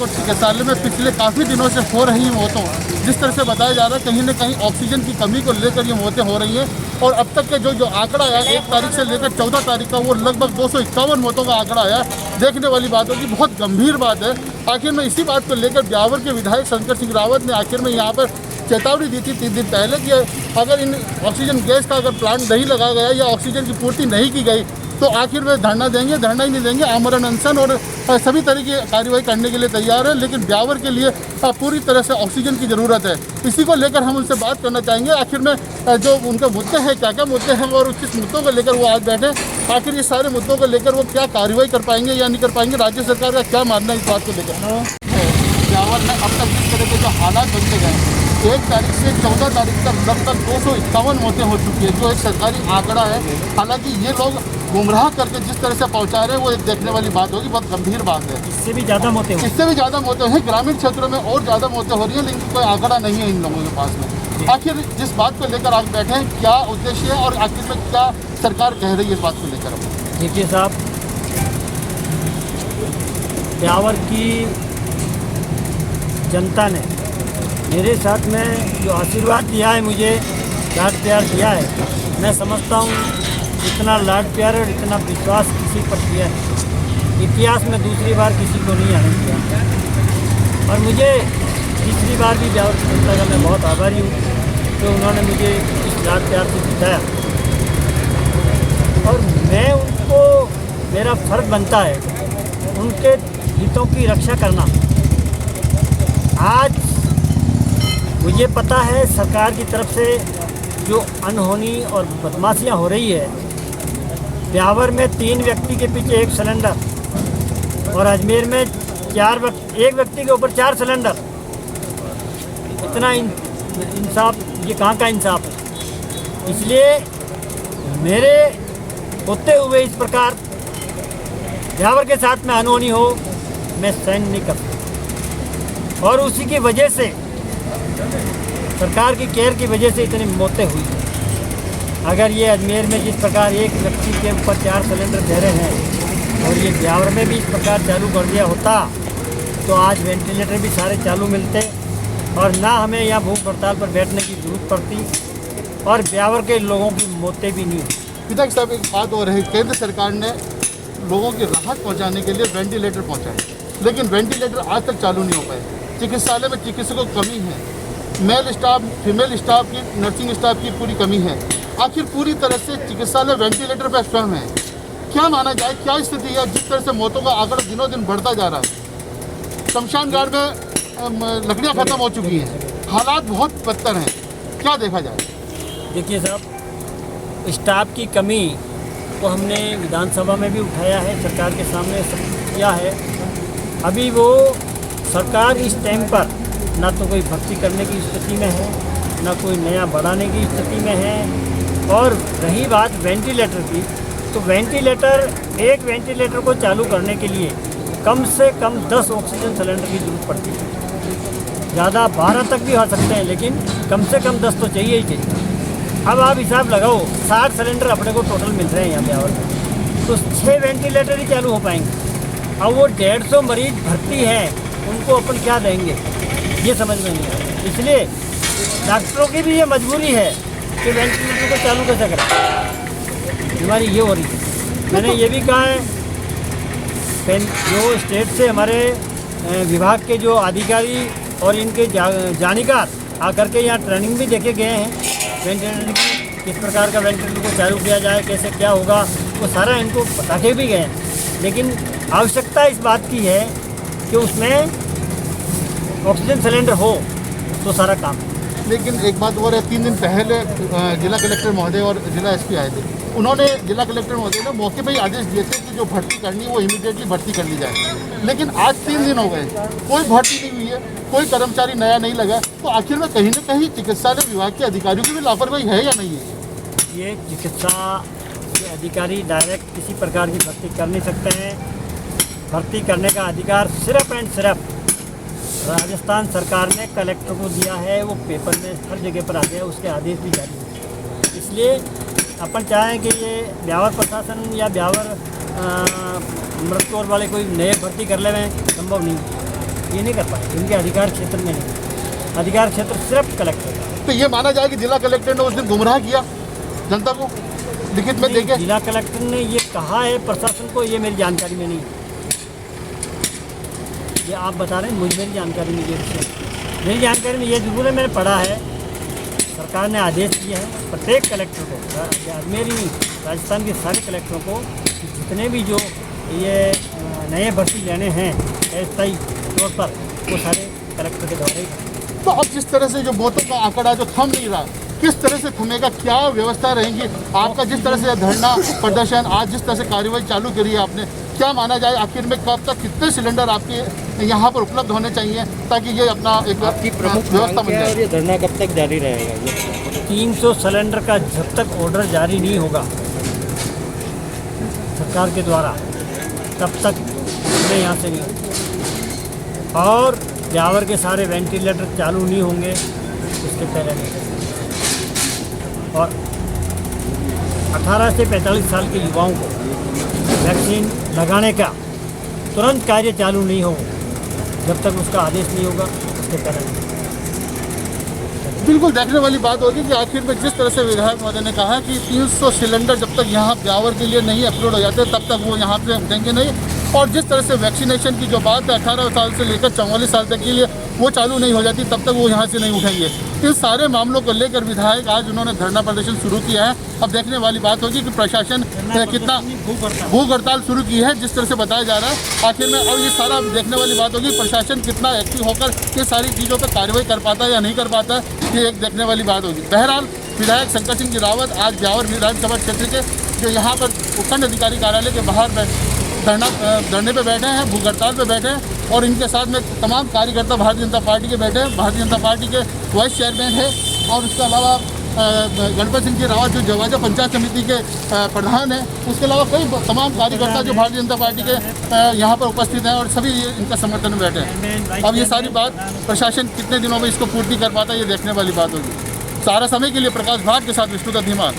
Coat चिकित्सालय में पिछले काफ़ी दिनों से हो रही मौतों, जिस तरह से बताया जा रहा है कहीं न कहीं ऑक्सीजन की कमी को लेकर ये मौतें हो रही हैं। और अब तक के जो आंकड़ा आया 1 तारीख से लेकर 14 तारीख का, वो लगभग 251 मौतों का आंकड़ा आया। देखने वाली बात होगी, बहुत गंभीर बात है। आखिर में इसी बात को लेकर ब्यावर के विधायक शंकर सिंह रावत ने आखिर में यहाँ पर चेतावनी दी थी 3 दिन पहले कि अगर इन ऑक्सीजन गैस का अगर प्लांट नहीं लगाया गया या ऑक्सीजन की पूर्ति नहीं की गई तो आखिर में धरना देंगे, धरना ही नहीं देंगे, आमरण अनशन और सभी तरह की कार्रवाई करने के लिए तैयार है। लेकिन ब्यावर के लिए पूरी तरह से ऑक्सीजन की ज़रूरत है। इसी को लेकर हम उनसे बात करना चाहेंगे, आखिर में जो उनके मुद्दे हैं, क्या क्या मुद्दे हैं और किस मुद्दों को लेकर वो आज बैठे, आखिर ये सारे मुद्दों को लेकर वो क्या कार्रवाई कर पाएंगे या नहीं कर पाएंगे, राज्य सरकार का क्या मानना है इस बात को लेकर। ब्यावर में अब तक जिस तरह के जो हालात बनते गए, 1 तारीख से 14 तारीख तक लगभग 251 मौतें हो चुकी है, जो एक सरकारी आंकड़ा है। हालांकि ये लोग गुमराह करके जिस तरह से पहुंचा रहे हैं वो एक देखने वाली बात होगी, बहुत गंभीर बात है। इससे भी ज़्यादा मौतें हैं, ग्रामीण क्षेत्रों में और ज़्यादा मौतें हो रही हैं, लेकिन कोई आंकड़ा नहीं है इन लोगों के पास में। आखिर जिस बात को लेकर आप बैठे हैं, क्या उद्देश्य है और आखिर में क्या सरकार कह रही है इस बात को लेकर? देखिए साहब, ब्यावर की जनता ने मेरे साथ में जो आशीर्वाद दिया है, मुझे लाड प्यार दिया है, मैं समझता हूँ इतना लाड प्यार और इतना विश्वास किसी पर किया है इतिहास में दूसरी बार किसी को नहीं आने दिया। और मुझे तीसरी बार भी ब्यावर की जनता का मैं बहुत आभारी हूँ कि उन्होंने मुझे इस लाड प्यार से जिताया। और मैं उनको, मेरा फ़र्ज बनता है उनके हितों की रक्षा करना। आज मुझे पता है सरकार की तरफ से जो अनहोनी और बदमाशियां हो रही है, ब्यावर में 3 व्यक्ति के पीछे 1 सिलेंडर और अजमेर में 1 व्यक्ति के ऊपर 4 सिलेंडर, इतना इंसाफ, ये कहाँ का इंसाफ है? इसलिए मेरे होते हुए इस प्रकार ब्यावर के साथ में अनहोनी हो, मैं सहन नहीं कर सकता। और उसी की वजह से, सरकार की केयर की वजह से इतनी मौतें हुई। अगर ये अजमेर में जिस प्रकार 1 व्यक्ति के ऊपर 4 सिलेंडर दे रहे हैं और ये ब्यावर में भी इस प्रकार चालू कर दिया होता तो आज वेंटिलेटर भी सारे चालू मिलते और ना हमें यहाँ भूख हड़ताल पर बैठने की जरूरत पड़ती और ब्यावर के लोगों की मौतें भी नहीं हुई। विधायक साहब, एक बात और है, केंद्र सरकार ने लोगों की राहत पहुँचाने के लिए वेंटिलेटर पहुँचाए, लेकिन वेंटिलेटर आज तक चालू नहीं हो पाए। चिकित्सालय में चिकित्सकों की कमी है, मेल स्टाफ, फीमेल स्टाफ की, नर्सिंग स्टाफ की पूरी कमी है। आखिर पूरी तरह से चिकित्सालय वेंटिलेटर पर स्वयं है। क्या माना जाए, क्या स्थिति है? जिस तरह से मौतों का आंकड़ा दिनों दिन बढ़ता जा रहा है, शमशान घाट में लकड़ियाँ खत्म हो चुकी हैं, हालात बहुत बदतर हैं, क्या देखा जाए? देखिए साहब, स्टाफ की कमी को हमने विधानसभा में भी उठाया है, सरकार के सामने किया है। अभी वो सरकार इस टाइम पर ना तो कोई भर्ती करने की स्थिति में है, ना कोई नया बढ़ाने की स्थिति में है। और रही बात वेंटिलेटर की, तो एक वेंटिलेटर को चालू करने के लिए कम से कम 10 ऑक्सीजन सिलेंडर की जरूरत पड़ती है। ज़्यादा 12 तक भी हो सकते हैं, लेकिन कम से कम 10 तो चाहिए ही चाहिए। अब आप हिसाब लगाओ, 60 सिलेंडर अपने को टोटल मिल रहे हैं यहाँ ब्यावर में, तो 6 वेंटिलेटर ही चालू हो पाएंगे। अब वो 150 मरीज भर्ती हैं, उनको अपन क्या देंगे, ये समझ में नहीं आता। इसलिए डॉक्टरों की भी ये मजबूरी है कि वेंटिलेटर को चालू कैसे करें, बीमारी ये हो रही है। मैंने ये भी कहा है, जो स्टेट से हमारे विभाग के जो अधिकारी और इनके जानकार आकर के यहाँ ट्रेनिंग भी देके गए हैं वेंटिलेटर की, किस प्रकार का वेंटिलेटर को चालू किया जाए, कैसे क्या होगा, वो सारा इनको बता के भी गए हैं। लेकिन आवश्यकता इस बात की है कि उसमें ऑक्सीजन सिलेंडर हो तो सारा काम। लेकिन एक बात और है, 3 दिन पहले जिला कलेक्टर महोदय और जिला एसपी आए थे, उन्होंने, जिला कलेक्टर महोदय ने मौके पर ही आदेश दिए थे कि जो भर्ती करनी है वो इमीडिएटली भर्ती कर ली जाए। लेकिन आज 3 दिन हो गए, कोई भर्ती नहीं हुई है, कोई कर्मचारी नया नहीं लगा, तो आखिर में कहीं ना कहीं चिकित्सालय विभाग के अधिकारियों की भी लापरवाही है या नहीं है? ये चिकित्सा के अधिकारी डायरेक्ट किसी प्रकार की भर्ती कर नहीं सकते हैं। भर्ती करने का अधिकार सिर्फ एंड सिर्फ राजस्थान सरकार ने कलेक्टर को दिया है, वो पेपर में हर जगह पर आते हैं, उसके आदेश भी जारी हैं। इसलिए अपन चाहें कि ये ब्यावर प्रशासन या ब्यावर मृत्यु वाले कोई नए भर्ती कर ले, संभव नहीं। ये नहीं कर पाए, इनके अधिकार क्षेत्र में नहीं। अधिकार क्षेत्र सिर्फ कलेक्टर का। तो ये माना जाए कि जिला कलेक्टर ने उस दिन गुमराह किया जनता को, लिखित में देके। जिला कलेक्टर ने ये कहा है प्रशासन को, ये मेरी जानकारी में नहीं है। ये आप बता रहे हैं, मुझे मेरी जानकारी में ये विषय, मेरी जानकारी में ये जरूर है, मैंने पढ़ा है। सरकार ने आदेश दिया है प्रत्येक कलेक्टर को, अजमेर ही राजस्थान के सारे कलेक्टरों को, जितने भी जो ये नए भर्ती लेने हैं अस्थायी तौर पर, वो सारे कलेक्टर के द्वारा ही। तो अब जिस तरह से जो मौतों का आंकड़ा जो थम नहीं रहा, किस तरह से थमेगा, क्या व्यवस्था रहेंगी आपका? जिस तरह से धरना प्रदर्शन, आज जिस तरह से कार्रवाई चालू करी है आपने, क्या माना जाए आखिर में कब तक कितने सिलेंडर आपके यहाँ पर उपलब्ध होने चाहिए ताकि ये अपना एक व्यवस्था बन जाए? ये धरना कब तक जारी रहेगा? 300 सिलेंडर का जब तक ऑर्डर जारी नहीं होगा सरकार के द्वारा, तब तक मैं यहाँ से नहीं, और ब्यावर के सारे वेंटिलेटर चालू नहीं होंगे उसके पहले नहीं। और 18 से 45 साल के युवाओं को वैक्सीन लगाने का तुरंत कार्य चालू नहीं हो जब तक उसका आदेश नहीं होगा, उसके पहले नहीं। बिल्कुल देखने वाली बात होगी कि आखिर में जिस तरह से विधायक महोदय ने कहा कि 300 सिलेंडर जब तक यहाँ ब्यावर के लिए नहीं अपलोड हो जाते तब तक वो यहाँ पे देंगे नहीं, और जिस तरह से वैक्सीनेशन की जो बात है 18 साल से लेकर 44 साल तक के लिए वो चालू नहीं हो जाती तब तक वो यहाँ से नहीं उठेंगे। इन सारे मामलों को लेकर विधायक आज उन्होंने धरना प्रदर्शन शुरू किया है। अब देखने वाली बात होगी कि प्रशासन कितना भूख हड़ताल शुरू की है, जिस तरह से बताया जा रहा है आखिर में। अब ये सारा देखने वाली बात होगी प्रशासन कितना एक्टिव होकर ये सारी चीज़ों पर कार्रवाई कर पाता है या नहीं कर पाता है, ये एक देखने वाली बात होगी। बहरहाल विधायक शंकर सिंह रावत आज ब्यावर विधानसभा क्षेत्र के जो यहाँ पर उपखंड अधिकारी कार्यालय के बाहर धरने पे बैठे हैं, भूख हड़ताल पे बैठे हैं, और इनके साथ में तमाम कार्यकर्ता भारतीय जनता पार्टी के बैठे हैं। भारतीय जनता पार्टी के वाइस चेयरमैन है, और उसके अलावा गणपत सिंह जी रावत जो जवाजा पंचायत समिति के प्रधान हैं, उसके अलावा कई तमाम कार्यकर्ता जो भारतीय जनता पार्टी के यहाँ पर उपस्थित हैं, और सभी इनका समर्थन में बैठे हैं। अब ये सारी बात प्रशासन कितने दिनों में इसको पूर्ति कर पाता है, ये देखने वाली बात होगी। सारा समय के लिए प्रकाश भाट के साथ विष्णुदत्त धीमान।